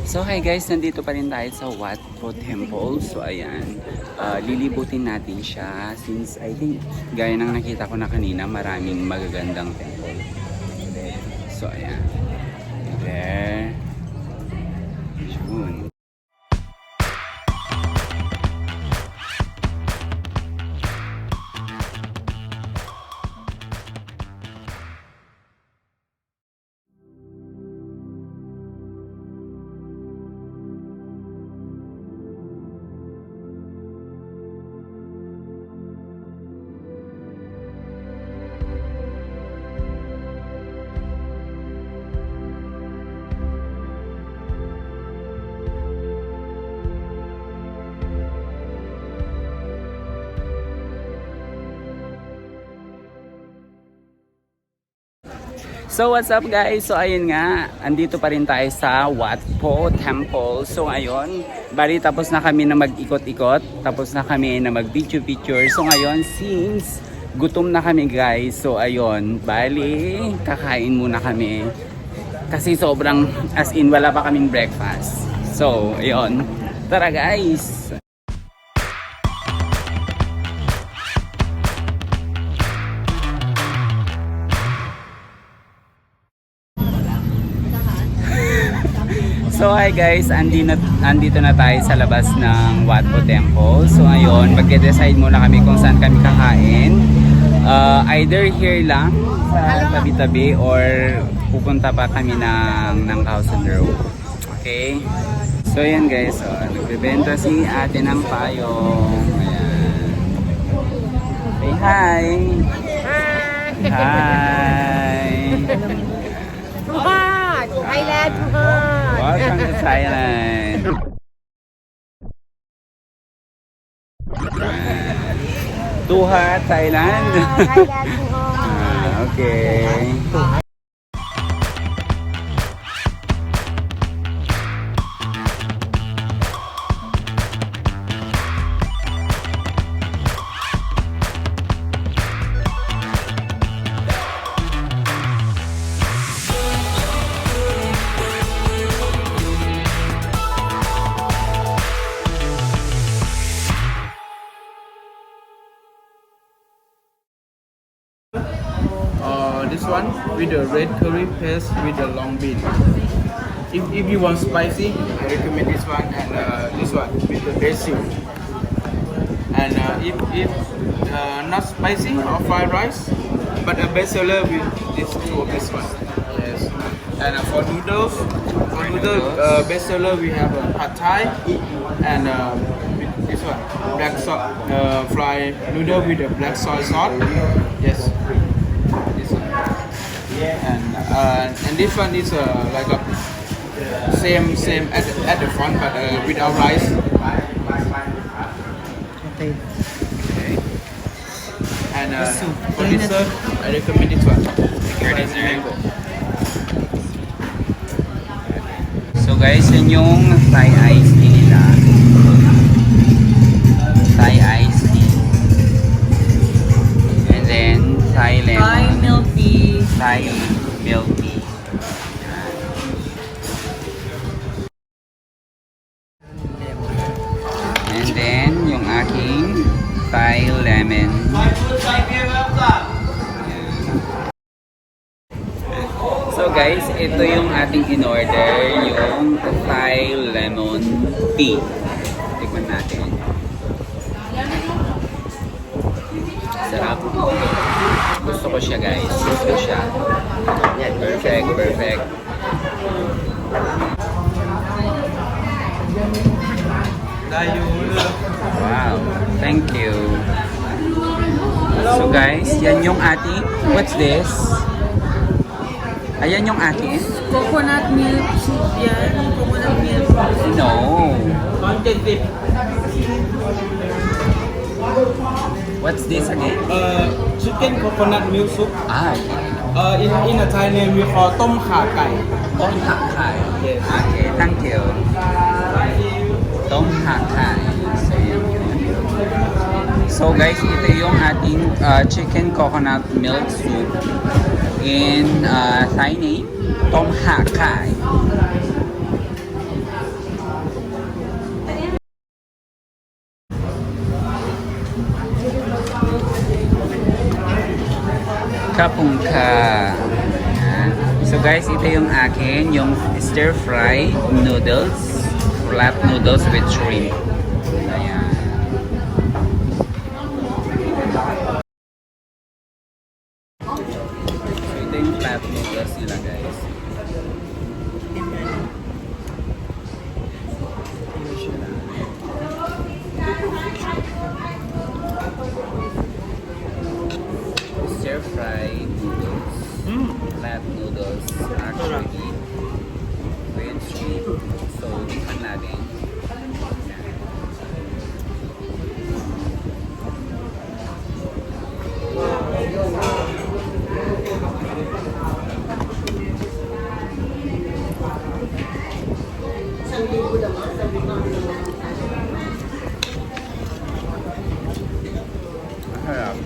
So hi guys, nandito pa rin tayo sa Wat Po Temple. So ayan, lilibutin natin siya since I think gaya ng nakita ko na kanina, maraming magagandang temple. So ayan, there. June. So what's up guys? So ayun nga, andito pa rin tayo sa Wat Po Temple. So ngayon, bali tapos na kami na mag-ikot-ikot, tapos na kami na mag-picture-picture. So ngayon, since gutom na kami guys, so ayun, bali kakain muna kami. Kasi sobrang, as in, wala pa kaming breakfast. So ayun, tara guys! So hi guys, andito na tayo sa labas ng Wat Po Temple. So ngayon, magde-decide muna kami kung saan kami kakain. Either here lang sa tabi-tabi or pupunta pa kami ng Thousand Road. Okay? So yan guys, nagbebenta si ate ng payong. Ayan. Say hi! Hi! Thailand. Welcome to Thailand. Tuha, Thailand. Okay. This one with the red curry paste with the long bean. If you want spicy, I recommend this one and this one with the basil. And if not spicy or fried rice, but a best seller with this one. Yes. And for noodles, best seller we have a pad thai and this one black fried noodle with the black soy sauce. Yes. And this one is like a same at the front but without rice. Okay. And for dessert, I recommend this one. Your dessert. So guys, yun yung Thai iced tea nila. Thai iced tea. And then Thai lemon. Thai milk tea. Thai milk tea. And then yung aking Thai lemon. So guys, ito yung ating in-order, yung Thai lemon tea. Tikman natin. Sarap. Gusto ko siya guys. Gusto siya. Perfect, perfect. Wow. Thank you. So guys, yan yung ating, what's this? Ayan yung ating? Coconut milk soup yan. Coconut milk. No. What's this again? Chicken coconut milk soup. Ah, In a Thai name we call tom kha kai. Tom Hak Kai. Yes. Okay, thank you. Tom Hak Kai. So, yun yun. So guys, ito yung ating chicken coconut milk soup in Thai name, Tom Hak Kai. Kapungka. Ayan. So guys, ito yung akin, yung stir fry noodles, flat noodles with shrimp. Ayan. So ito yung flat noodles nila guys. Stir fry noodles. Flat noodles actually with shrimp. So, tikman natin. Masarap.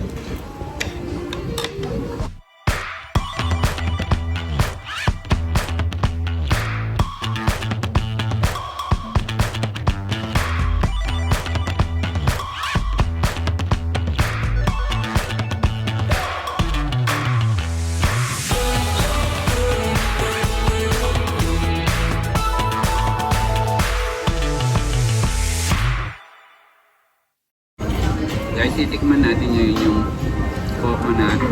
Guys, titikman natin ngayon yung coconut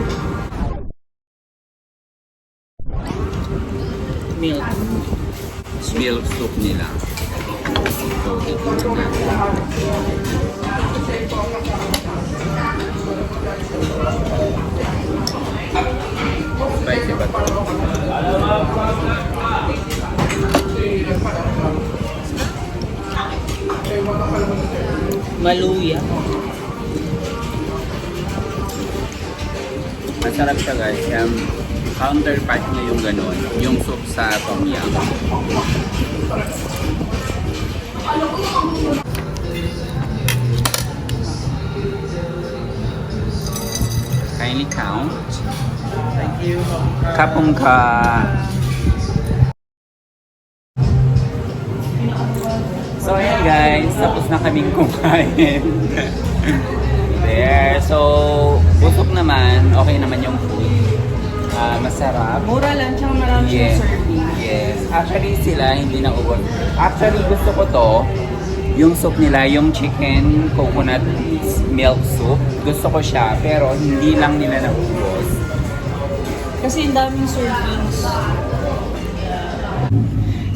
Milk. milk soup nila. So, titikman natin. Spicy ba ito? Maluya. Masarap siya guys. Yung counterpart niya yung ganun. Yung soup sa tom yum. Kindly count. Thank you. Kapungka. So ayan guys, tapos na kaming kumain. There. So, busog naman. Okay naman yung food. Masarap. Mura lang, tsaka marami Yes. yung serving. Yes. Actually sila hindi na ubos. Actually gusto ko to. Yung soup nila, yung chicken coconut milk soup. Gusto ko siya pero hindi lang nila naubos. Kasi ang daming servings.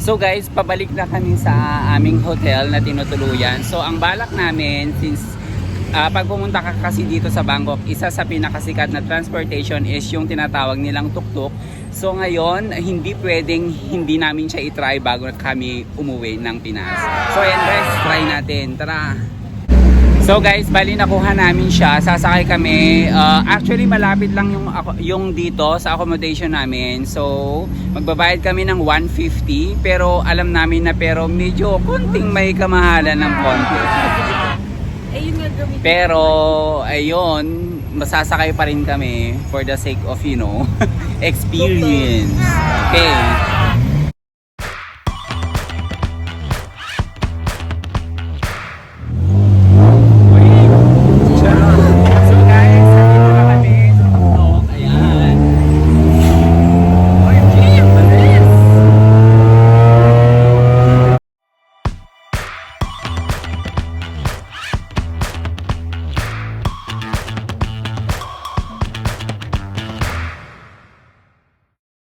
So guys, pabalik na kami sa aming hotel na tinutuluyan. So ang balak namin since pag pumunta ka kasi dito sa Bangkok, isa sa pinakasikat na transportation is yung tinatawag nilang tuktok. So ngayon, hindi pwedeng hindi namin siya i-try bago kami umuwi ng Pinas. So ayan guys, try natin. Tara! So guys, bali nakuha namin siya. Sasakay kami. Actually, malapit lang yung dito sa accommodation namin. So, magbabayad kami ng 150. Pero alam namin na medyo konting may kamahalan ng konti. Pero, ayun, masasakay pa rin kami for the sake of, you know, experience. Okay. So guys, nandito na kami sa tuktok. Ayan. OMG, ang bilis!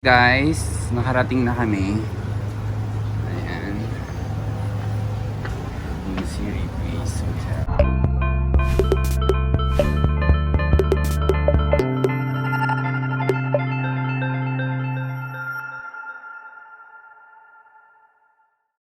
Guys, nakarating na kami. Ayan. Yung Siri Place.